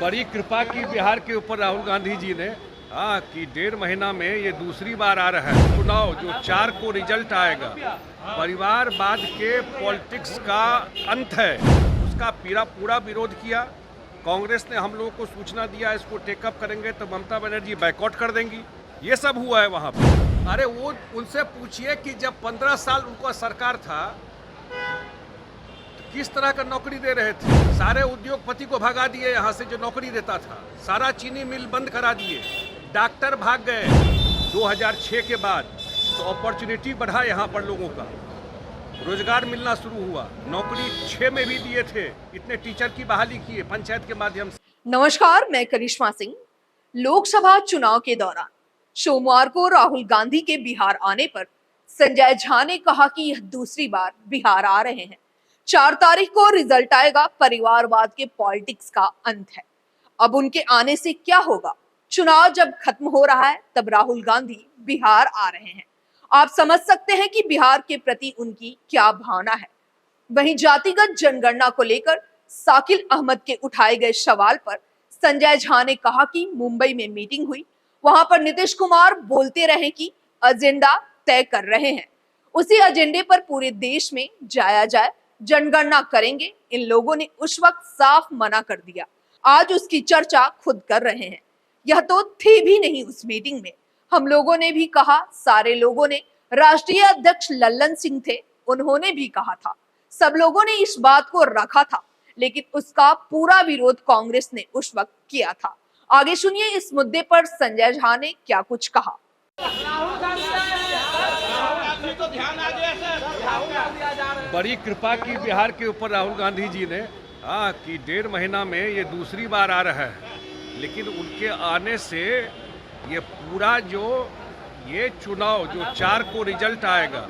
बड़ी कृपा की बिहार के ऊपर राहुल गांधी जी ने कि 1.5 महीना में ये दूसरी बार आ रहा है चुनाव, जो 4 को रिजल्ट आएगा। परिवारवाद के पॉलिटिक्स का अंत है, उसका पूरा विरोध किया। कांग्रेस ने हम लोगों को सूचना दिया इसको टेकअप करेंगे तो ममता बनर्जी बायकॉट कर देंगी। ये सब हुआ है वहाँ पे। अरे वो उनसे पूछिए कि जब 15 साल उनका सरकार था किस तरह का नौकरी दे रहे थे। सारे उद्योगपति को भगा दिए यहाँ से जो नौकरी देता था, सारा चीनी मिल बंद करा दिए, डॉक्टर भाग गए 2006 के बाद। तो अपॉर्चुनिटी बढ़ा यहाँ पर, लोगों का रोजगार मिलना शुरू हुआ, नौकरी 6 में भी दिए थे, इतने टीचर की बहाली किए पंचायत के माध्यम से। नमस्कार, मैं करिश्मा सिंह। लोकसभा चुनाव के दौरान सोमवार को राहुल गांधी के बिहार आने पर संजय झा ने कहा कि यह दूसरी बार बिहार आ रहे हैं। 4 तारीख को रिजल्ट आएगा, परिवारवाद के पॉलिटिक्स का अंत है। अब उनके आने से क्या होगा? चुनाव जब खत्म हो रहा है तब राहुल गांधी बिहार आ रहे हैं। आप समझ सकते हैं कि बिहार के प्रति उनकी क्या भावना है। वहीं जातिगत जनगणना को लेकर साकिल अहमद के उठाए गए सवाल पर संजय झा ने कहा कि मुंबई में मीटिंग हुई, वहां पर नीतीश कुमार बोलते रहे कि एजेंडा तय कर रहे हैं, उसी एजेंडे पर पूरे देश में जाया जाए, जनगणना करेंगे। इन लोगों ने उस वक्त साफ मना कर दिया। आज उसकी चर्चा खुद कर रहे हैं। यह तो थी भी नहीं उस मीटिंग में। हम लोगों ने भी कहा, सारे लोगों ने, राष्ट्रीय अध्यक्ष लल्लन सिंह थे, उन्होंने भी कहा था, सब लोगों ने इस बात को रखा था, लेकिन उसका पूरा विरोध कांग्रेस ने उस वक्त किया था। आगे सुनिए इस मुद्दे पर संजय झा ने क्या कुछ कहा। बड़ी कृपा की बिहार के ऊपर राहुल गांधी जी ने कि 1.5 महीना में ये दूसरी बार आ रहा है, लेकिन उनके आने से ये पूरा ये चुनाव जो 4 को रिजल्ट आएगा,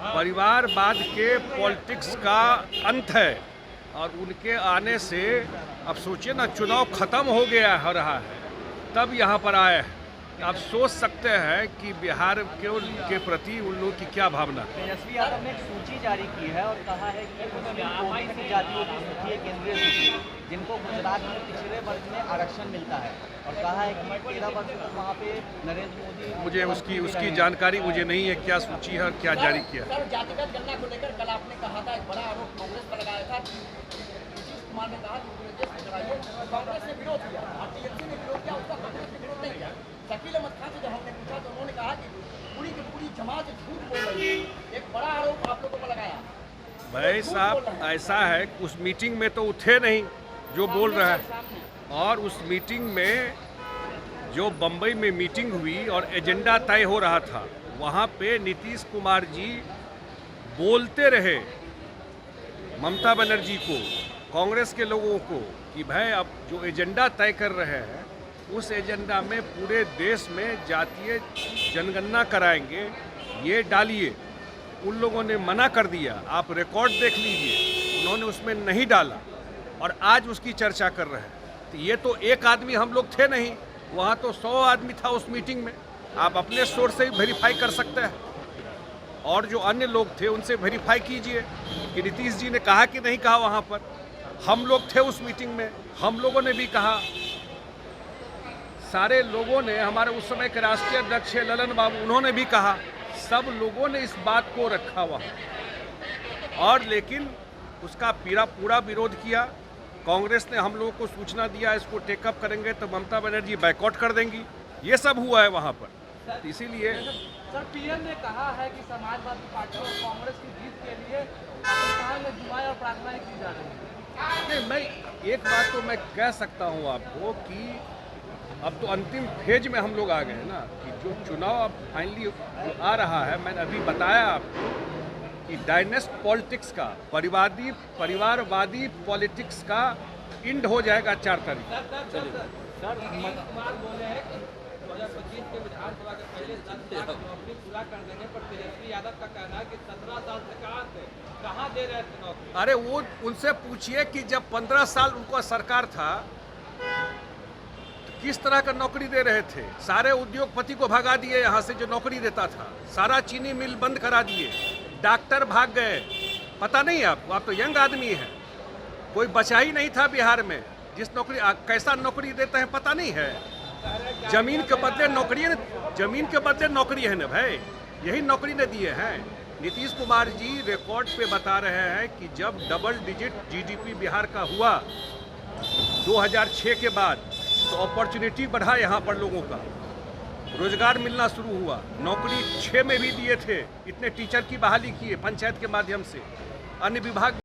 परिवारवाद के पॉलिटिक्स का अंत है। और उनके आने से अब सोचिए ना, चुनाव खत्म हो गया हो रहा है तब यहाँ पर आए हैं। आप सोच सकते हैं कि बिहार के प्रति उन लोगों की क्या भावना है। तेजस्वी यादव ने एक सूची जारी की है और कहा है कि उसमें 24 जातियों की सूची है, केंद्रीय सूची, जिनको गुजरात में पिछड़े वर्ग में आरक्षण मिलता है, और कहा है कि 13 वर्ष तक वहाँ पे नरेंद्र मोदी। मुझे उसकी जानकारी मुझे नहीं है, क्या सूची है और क्या जारी किया। सर, जातिगत गणना को लेकर कल आपने कहा था, एक बड़ा आरोप कांग्रेस पर लगाया था। नीतीश कुमार ने कहा कांग्रेस ने विरोध किया, टीएमसी ने विरोध किया, उसका कांग्रेस ने विरोध नहीं किया। शकील अहमद खान से जब हमने पूछा तो उन्होंने कहा कि पूरी की पूरी जमात झूठ बोल रही है। एक बड़ा आरोप आप लोगों पर लगाया। भाई साहब, ऐसा है, उस मीटिंग में तो थे नहीं जो बोल रहा है, और उस मीटिंग में जो बम्बई में मीटिंग हुई और एजेंडा तय हो रहा था, वहाँ पे नीतीश कुमार जी बोलते रहे ममता बनर्जी को, कांग्रेस के लोगों को, कि भाई अब जो एजेंडा तय कर रहे हैं उस एजेंडा में पूरे देश में जातीय जनगणना कराएंगे, ये डालिए। उन लोगों ने मना कर दिया, आप रिकॉर्ड देख लीजिए, उन्होंने उसमें नहीं डाला और आज उसकी चर्चा कर रहे हैं। तो ये तो एक आदमी हम लोग थे नहीं, वहाँ तो 100 आदमी था उस मीटिंग में। आप अपने सोर्स से ही वेरीफाई कर सकते हैं, और जो अन्य लोग थे उनसे वेरीफाई कीजिए कि नीतीश जी ने कहा कि नहीं कहा। वहाँ पर हम लोग थे उस मीटिंग में, हम लोगों ने भी कहा, सारे लोगों ने, हमारे उस समय के राष्ट्रीय अध्यक्ष ललन बाबू, उन्होंने भी कहा, सब लोगों ने इस बात को रखा वहाँ। और लेकिन उसका पूरा विरोध किया। कांग्रेस ने हम लोगों को सूचना दिया इसको टेकअप करेंगे तो ममता बनर्जी बायकॉट कर देंगी। ये सब हुआ है वहाँ पर। इसीलिए सर, पीएम ने कहा है कि समाजवादी पार्टी और कांग्रेस की जीत के लिए पाकिस्तान में दुआएं और प्रार्थनाएं की जा रही हैं। नहीं, मैं एक बात तो मैं कह सकता हूँ आपको कि अब तो अंतिम फेज में हम लोग आ गए ना, कि जो चुनाव अब फाइनली आ रहा है, मैंने अभी बताया आपको कि डायनेस्ट पॉलिटिक्स का, परिवारवादी पॉलिटिक्स का इंड हो जाएगा 4 तारीख। सर, कुमार बोले हैं कि 2025 के विधानसभा के पहले 10 लाख नौकरी पूरा कर देंगे, पर तेजस्वी यादव का कहना है कि 17 साल से कहाँ दे रहे थे नौकरी। अरे वो उनसे पूछिए कि जब 15 साल उनका सरकार था किस तरह का नौकरी दे रहे थे। सारे उद्योगपति को भगा दिए यहाँ से जो नौकरी देता था, सारा चीनी मिल बंद करा दिए, डॉक्टर भाग गए। पता नहीं आपको, आप तो यंग आदमी हैं, कोई बचा ही नहीं था बिहार में जिस नौकरी कैसा नौकरी देते हैं पता नहीं है। जमीन के बदले नौकरी है, जमीन के बदले नौकरी है ना भाई, यही नौकरी ने दिए हैं। नीतीश कुमार जी रिकॉर्ड पे बता रहे हैं कि जब डबल डिजिट जीडीपी बिहार का हुआ 2006 के बाद, तो अपॉर्चुनिटी बढ़ा यहाँ पर लोगों का, रोजगार मिलना शुरू हुआ, नौकरी 6 में भी दिए थे, इतने टीचर की बहाली किए पंचायत के माध्यम से, अन्य विभाग